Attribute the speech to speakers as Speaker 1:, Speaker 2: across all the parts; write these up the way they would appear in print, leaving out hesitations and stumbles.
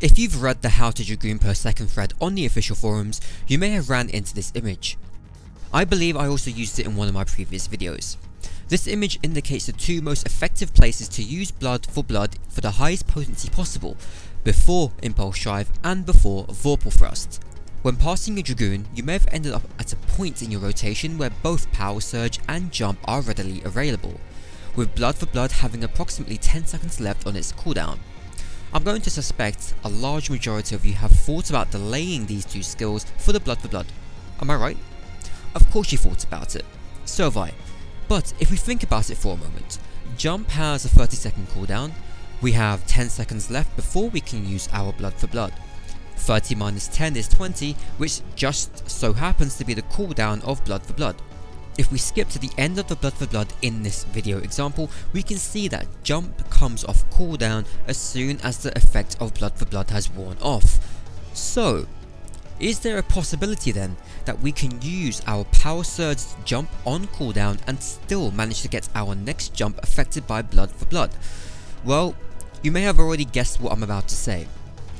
Speaker 1: If you've read the how to Dragoon per second thread on the official forums, you may have ran into this image. I believe I also used it in one of my previous videos. This image indicates the two most effective places to use blood for the highest potency possible, before Impulse Drive and before Vorpal Thrust. When passing a Dragoon, you may have ended up at a point in your rotation where both Power Surge and Jump are readily available, with blood for blood having approximately 10 seconds left on its cooldown. I'm going to suspect a large majority of you have thought about delaying these two skills for the blood for blood. Am I right? Of course you thought about it. So have I. But if we think about it for a moment, Jump has a 30-second cooldown, we have 10 seconds left before we can use our blood for blood. 30 minus 10 is 20, which just so happens to be the cooldown of blood for blood. If we skip to the end of the blood for blood in this video example, we can see that Jump comes off cooldown as soon as the effect of blood for blood has worn off. So, is there a possibility then that we can use our Power Surge Jump on cooldown and still manage to get our next jump affected by blood for blood? Well, you may have already guessed what I'm about to say.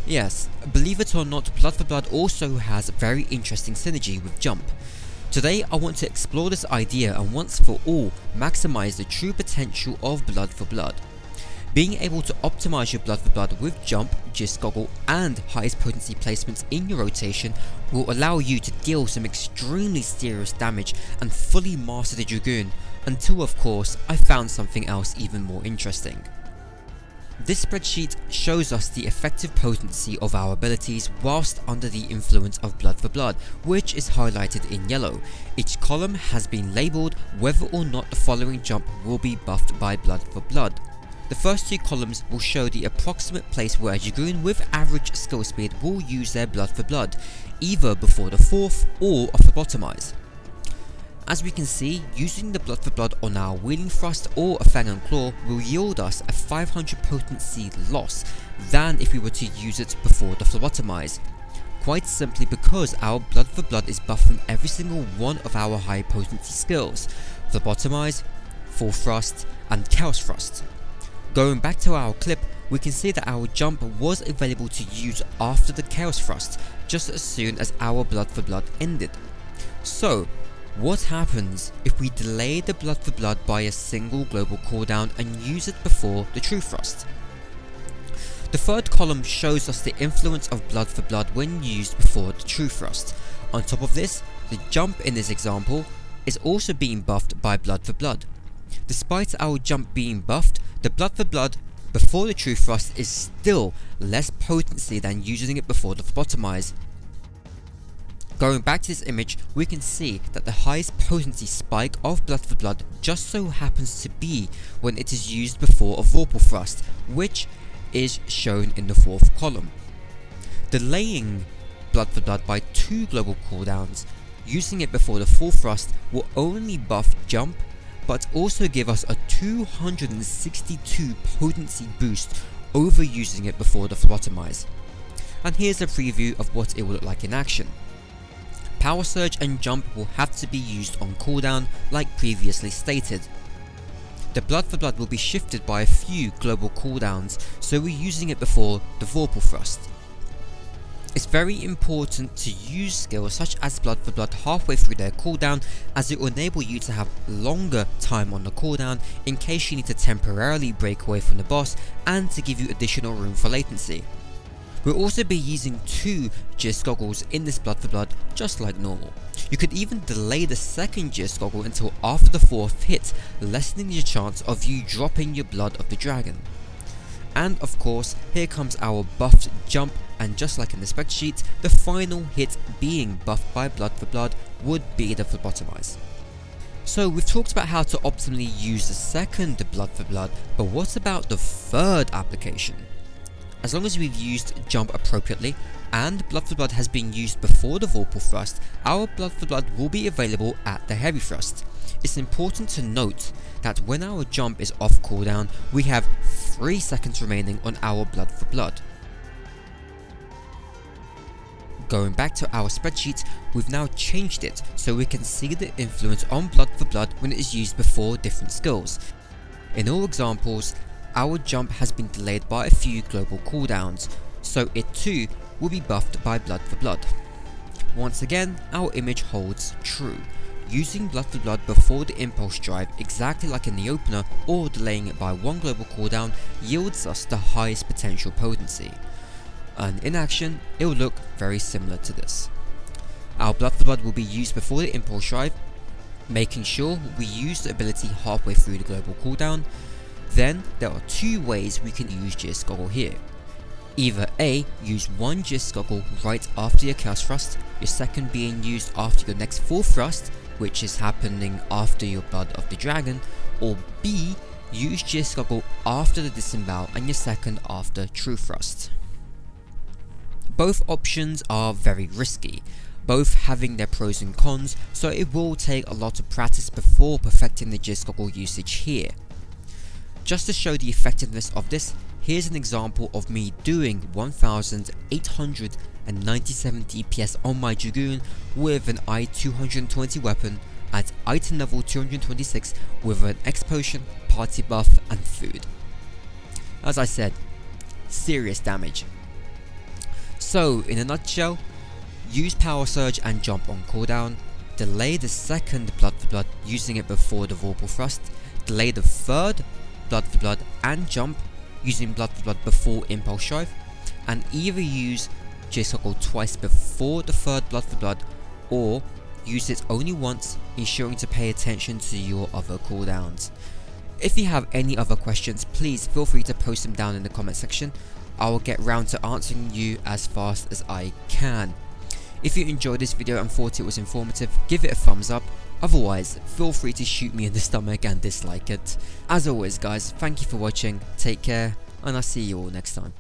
Speaker 1: Yes, believe it or not, blood for blood also has a very interesting synergy with Jump. Today I want to explore this idea and once for all maximize the true potential of blood for blood. Being able to optimize your blood for blood with Jump, Gist Goggle and highest potency placements in your rotation will allow you to deal some extremely serious damage and fully master the Dragoon, until of course I found something else even more interesting. This spreadsheet shows us the effective potency of our abilities whilst under the influence of blood for blood, which is highlighted in yellow. Each column has been labelled whether or not the following jump will be buffed by blood for blood. The first two columns will show the approximate place where a Dragoon with average skill speed will use their blood for blood, either before the fourth or off the bottomize. As we can see, using the blood for blood on our Wheeling Thrust or a Fang and Claw will yield us a 500 potency loss than if we were to use it before the phlebotomize. Quite simply because our blood for blood is buffing every single one of our high potency skills: phlebotomize, Full Thrust and Chaos Thrust. Going back to our clip, we can see that our jump was available to use after the Chaos Thrust, just as soon as our blood for blood ended. So, what happens if we delay the blood for blood by a single global cooldown and use it before the True Thrust? The third column shows us the influence of blood for blood when used before the True Thrust. On top of this, the jump in this example is also being buffed by blood for blood. Despite our jump being buffed, the blood for blood before the True Thrust is still less potency than using it before the phlebotomize. Going back to this image, we can see that the highest potency spike of blood for blood just so happens to be when it is used before a Vorpal Thrust, which is shown in the fourth column. Delaying blood for blood by 2 global cooldowns, using it before the full thrust will only buff jump, but also give us a 262 potency boost over using it before the phlebotomize. And here's a preview of what it will look like in action. Power Surge and Jump will have to be used on cooldown like previously stated. The blood for blood will be shifted by a few global cooldowns, so we're using it before the Vorpal Thrust. It's very important to use skills such as blood for blood halfway through their cooldown, as it will enable you to have longer time on the cooldown in case you need to temporarily break away from the boss and to give you additional room for latency. We'll also be using 2 Gist Goggles in this blood for blood, just like normal. You could even delay the second Gist Goggle until after the 4th hit, lessening the chance of you dropping your blood of the dragon. And of course, here comes our buffed jump, and just like in the spreadsheet, the final hit being buffed by blood for blood would be the phlebotomize. So we've talked about how to optimally use the second blood for blood, but what about the third application? As long as we've used jump appropriately and blood for blood has been used before the Vorpal Thrust, our blood for blood will be available at the heavy thrust. It's important to note that when our jump is off cooldown, we have 3 seconds remaining on our blood for blood. Going back to our spreadsheet, we've now changed it so we can see the influence on blood for blood when it is used before different skills. In all examples, our jump has been delayed by a few global cooldowns, so it too will be buffed by Blood for Blood. Once again, our image holds true. Using Blood for Blood before the impulse drive, exactly like in the opener, or delaying it by one global cooldown, yields us the highest potential potency. And in action, it will look very similar to this. Our Blood for Blood will be used before the impulse drive, making sure we use the ability halfway through the global cooldown. Then there are two ways we can use Gears Goggle here. Either A, use one Gears Goggle right after your Chaos Thrust, your second being used after your next full thrust, which is happening after your Blood of the Dragon, or B, use Gears Goggle after the Disembowel and your second after True Thrust. Both options are very risky, both having their pros and cons, so it will take a lot of practice before perfecting the Gears Goggle usage here. Just to show the effectiveness of this, here's an example of me doing 1897 DPS on my Dragoon with an I-220 weapon at item level 226 with an X potion, party buff and food. As I said, serious damage. So in a nutshell, use Power Surge and jump on cooldown, delay the second Blood for Blood using it before the Vorpal Thrust, delay the third Blood for Blood and jump using Blood for Blood before Impulse Drive, and either use Gears Goggle twice before the third Blood for Blood, or use it only once, ensuring to pay attention to your other cooldowns. If you have any other questions, please feel free to post them down in the comment section. I will get round to answering you as fast as I can. If you enjoyed this video and thought it was informative, give it a thumbs up. Otherwise, feel free to shoot me in the stomach and dislike it. As always guys, thank you for watching, take care, and I'll see you all next time.